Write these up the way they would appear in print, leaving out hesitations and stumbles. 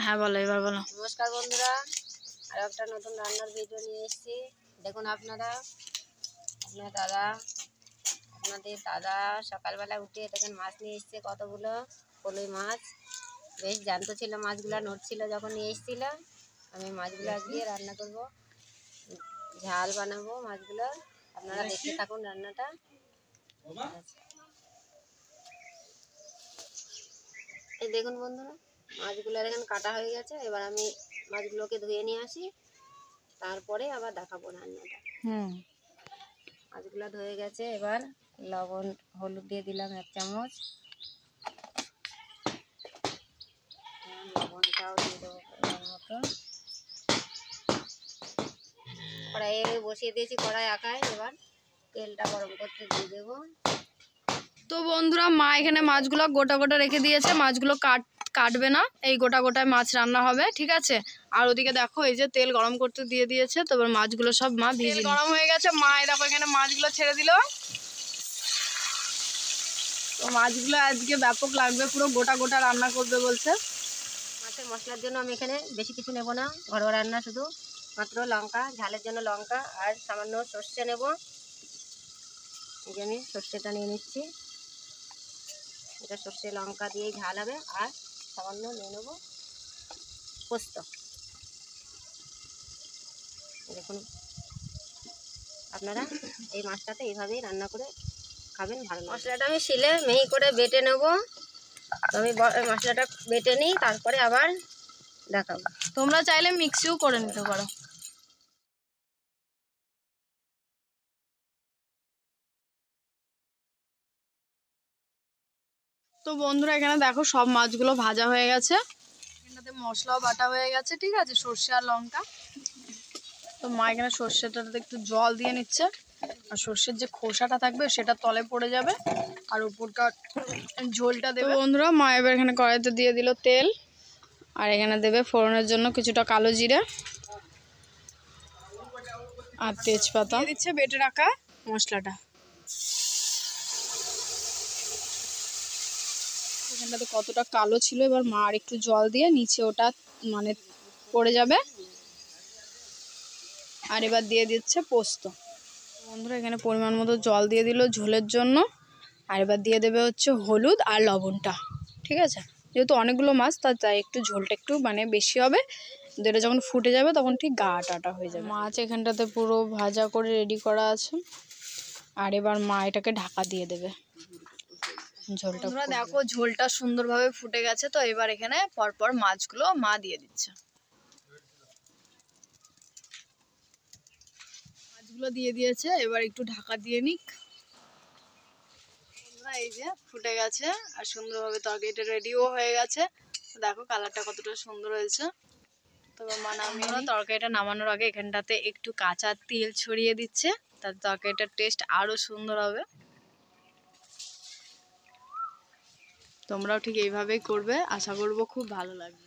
হ্যাঁ বলো, এবার বলো। নমস্কার বন্ধুরা, আর একটা নতুন রান্নার ভিডিও নিয়ে এসেছি। দেখুন আপনাদের দাদা সকালবেলা উঠে দেখেন মাছ নিয়ে এসছে কতগুলো কলই মাছ। বেশ জ্যান্ত ছিল মাছগুলো, নড়ছিল যখন নিয়ে এসেছিল। আমি মাছগুলো দিয়ে রান্না করব, ঝাল বানাবো মাছগুলো। আপনারা দেখতে থাকুন রান্নাটা। এই দেখুন বন্ধুরা, মাছগুলো এখানে কাটা হয়ে গেছে। এবার আমি মাছগুলোকে ধুয়ে নিয়ে আসি, তারপরে আবার দেখাবো রান্নাটা। মাছগুলো ধুয়ে গেছে, এবার লবণ হলুদ দিয়ে দিলাম 1 চামচ। লবণটাও দিয়ে দেবো পরিমাণ মতো। কড়াইয়ে বসিয়ে দিয়েছি, কড়াই আঁকায়। এবার তেলটা গরম করতে দিয়ে দেবো। তো বন্ধুরা, মা এখানে মাছগুলো গোটা গোটা রেখে দিয়েছে। মাছগুলো কাটবে না, এই গোটা গোটায় মাছ রান্না হবে, ঠিক আছে। আর ওদিকে দেখো, এই যে তেল গরম করতে দিয়ে দিয়েছে। তো এবার মাছগুলো সব মা ভিজে গরম হয়ে গেছে। মা দেখো এখানে মাছগুলো ছেড়ে দিল। তো মাছগুলো আজকে ব্যাপক লাগবে, পুরো গোটা গোটা রান্না করবে বলছে। মাছের মশলার জন্য আমি এখানে বেশি কিছু নেব না, ঘরোয়া রান্না, শুধু মাত্র লঙ্কা, ঝালের জন্য লঙ্কা আর সামান্য সর্ষে নেব। এই যে আমি সর্ষেটা নিয়ে নিচ্ছি, এটা সর্ষে লঙ্কা দিয়েই ঝাল হবে। আর সামান্য নিয়ে নেব পোস্ত। দেখুন আপনারা এই মাছটাতে এইভাবেই রান্না করে খাবেন, ভালো। মশলাটা আমি শিলে মিহি করে বেটে নেব। তো আমি মশলাটা বেটে নিই, তারপরে আবার দেখাবো। তোমরা চাইলে মিক্সিও করে নিতে পারো। তো বন্ধুরা, এখানে দেখো সব মাছগুলো ভাজা হয়ে গেছে। এখানটাতে মশলাও বাটা হয়ে গেছে, ঠিক আছে, সর্ষে আর লঙ্কা। তো মা এখানে সর্ষেটাতে একটু জল দিয়ে নিচ্ছে, আর সর্ষের যে খোসাটা থাকবে সেটা তলে পড়ে যাবে, আর উপরটা ঝোলটা দেবে। বন্ধুরা, মা এবার এখানে কড়াইতে দিয়ে দিল তেল, আর এখানে দেবে ফোড়নের জন্য কিছুটা কালো জিরে আর তেজপাতা। দিচ্ছে বেটে রাখা মশলাটা। এখানটাতে কতটা কালো ছিল, এবার মা আর একটু জল দিয়ে নিচে ওটা মানে পড়ে যাবে। আর এবার দিয়ে দিচ্ছে পোস্ত। বন্ধুরা, এখানে পরিমাণ মতো জল দিয়ে দিল ঝোলের জন্য। আর এবার দিয়ে দেবে হচ্ছে হলুদ আর লবণটা, ঠিক আছে। যেহেতু অনেকগুলো মাছ, তাই একটু ঝোলটা একটু মানে বেশি হবে। এটা যখন ফুটে যাবে তখন ঠিক গা টাটা হয়ে যাবে। মাছ এখানটাতে পুরো ভাজা করে রেডি করা আছে। আর এবার মা এটাকে ঢাকা দিয়ে দেবে ঝোলটা। দেখো ঝোলটা সুন্দরভাবে ফুটে গেছে। তো এবার এখানে পরপর মাছগুলো মা দিয়ে দিচ্ছে। মাছগুলো দিয়ে দিয়েছে, এবার একটু ঢাকা দিয়ে নিক। এই যে ফুটে গেছে, আর সুন্দরভাবে তরকারিটা রেডিও হয়ে গেছে। দেখো কালারটা কতটা সুন্দর হয়েছে। তবে তরকারিটা নামানোর আগে এখানটাতে একটু কাঁচা তেল ছড়িয়ে দিচ্ছে, তাতে তরকারিটার টেস্ট আরো সুন্দর হবে। তোমরাও ঠিক এইভাবেই করবে, আশা করবো খুব ভালো লাগবে।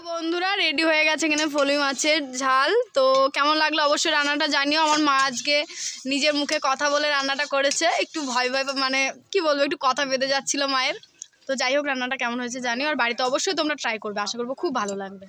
বন্ধুরা, রেডি হয়ে গেছে এখানে ফলুই মাছের ঝাল। তো কেমন লাগলো অবশ্যই রান্নাটা জানিও। আমার মা আজকে নিজের মুখে কথা বলে রান্নাটা করেছে। একটু ভয় মানে কি বলবো, একটু কথা বেঁধে যাচ্ছিল মায়ের। তো যাই হোক, রান্নাটা কেমন হয়েছে জানিও, আর বাড়িতে অবশ্যই তোমরা ট্রাই করবে, আশা করবো খুব ভালো লাগবে।